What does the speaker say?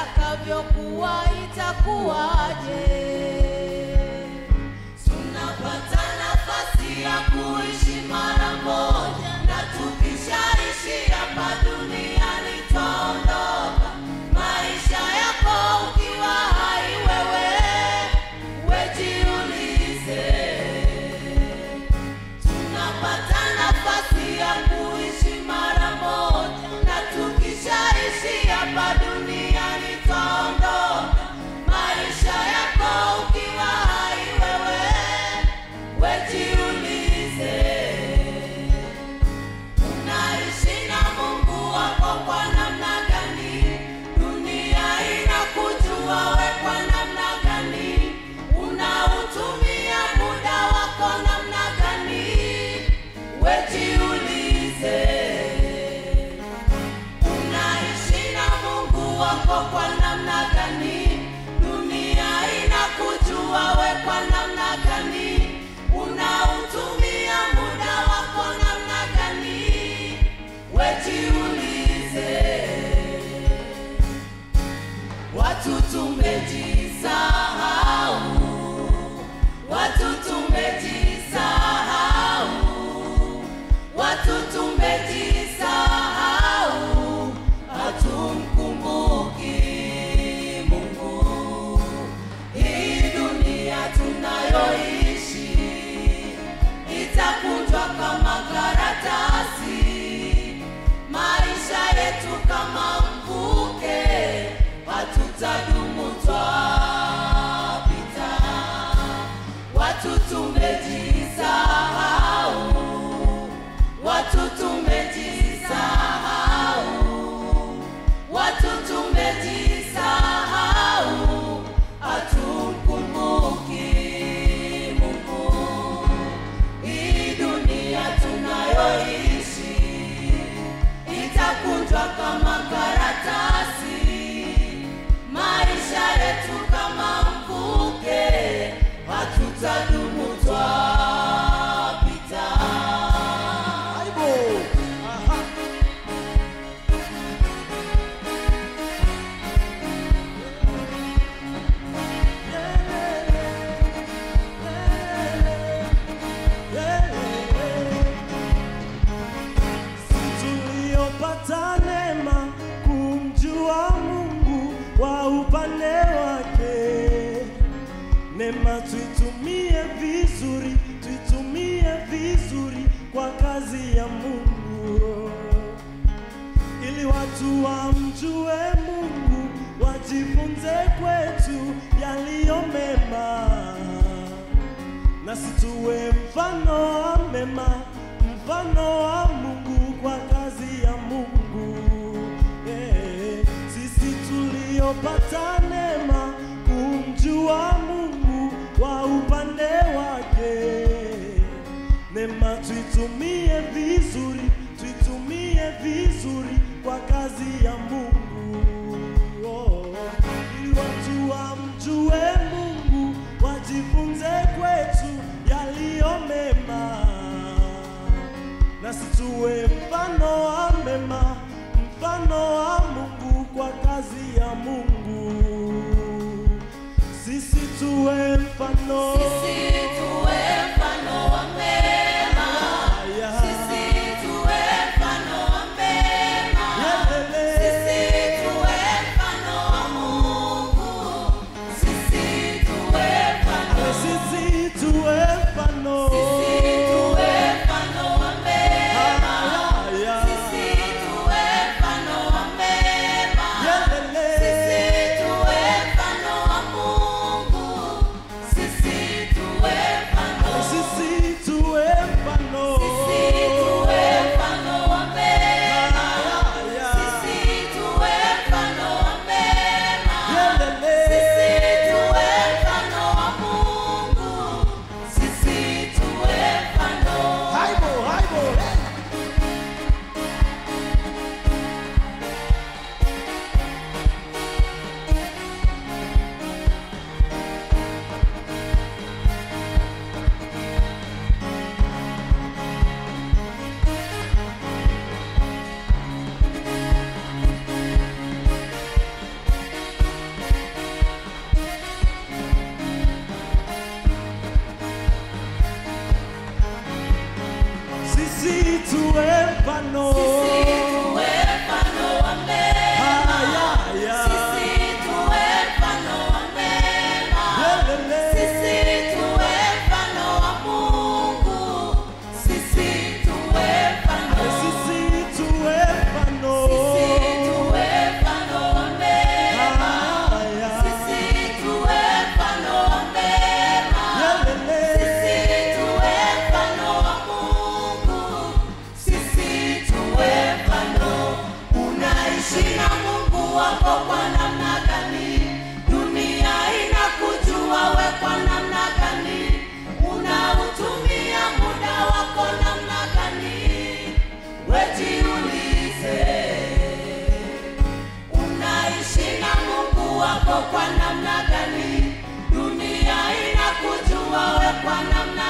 itakavyokuwa itakuwaje. Tunapata nafasi ya kuishi mara moja, na tukishaishi hapa duniani tutaondoka. Maisha yako ukiwa hai wewe, wejiulize. Tunapata nafasi ya kuishi mara moja, na tukishaishi hapa duniani tutaondoka. Maisha yako ukiwa hai wewe, wejiulize. Unaishi na Mungu wako kwa namna gani? Dunia inakujua we kwa namna gani? Unautumia muda wako namna gani? Wejiulize. Unaishi na Mungu wako kwa namna gani? Dunia inakujua we kwa namna gani? Unautumia muda wako namna gani? Wejiulize. Watu tumejisahau, watu tumejisahau, watu tumejisahau, hatumkumbuki Mungu. Hii dunia tunayoishi itakunjwa kama karatasi, maisha yetu kama mvuke, hatutadumu twapita. Watu tumejisahau, watu tumejisahau, watu tumejisahau, hatumkumbuki Mungu. Hii dunia tunayoishi itakunjwa kama karatasi, maisha yetu kama mvuke, hatutadumu twapita. Tuliopata neema kumjua Mungu wa upande wake, neema tuitumie vizuri, tuitumie vizuri kwa kazi ya Mungu, ili watu wamjue Mungu, wajifunze kwetu yaliyo mema, na situwe mfano wa mema, mfano wa Mungu kwa kazi ya Mungu. Sisi tuliopata neema kumjua Mungu wa upande wake, neema tuitumie vizuri, tuitumie vizuri kwa kazi ya Mungu, ili watu wamjue Mungu, wajifunze kwetu yaliyo mema, na situwe mfano wa mema, mfano wa Mungu kwa kazi ya Mungu. Sisi tuwe mfano, Sisi tuwe mfano wa mema, sisi tuwe mfano wa mema, sisi tuwe mfano wa Mungu, sisi tuwe mfano, sisi tuwe mfano, sisi tuwe mfano wa mema, sisi tuwe mfano wa mema, sisi tuwe mfano wa Mungu, sisi mfano. Sisi tuwe mfano wa mema. Sisi tuwe mfano wa mema. Sisi tuwe mfano wa Mungu. Sisi tuwe mfano. Sisi tuwe mfano. Sisi tuwe mfano wa mema. Sisi tuwe mfano wa mema. Sisi tuwe mfano wa Mungu. Sisi tuwe mfano. Unaishi na Mungu wako kwa namna gani? Dunia inakujua we kwa namna gani? Unautumia muda wako namna gani? Wejiulize. Unaishi na Mungu wako kwa namna gani? Dunia inakujua we kwa namna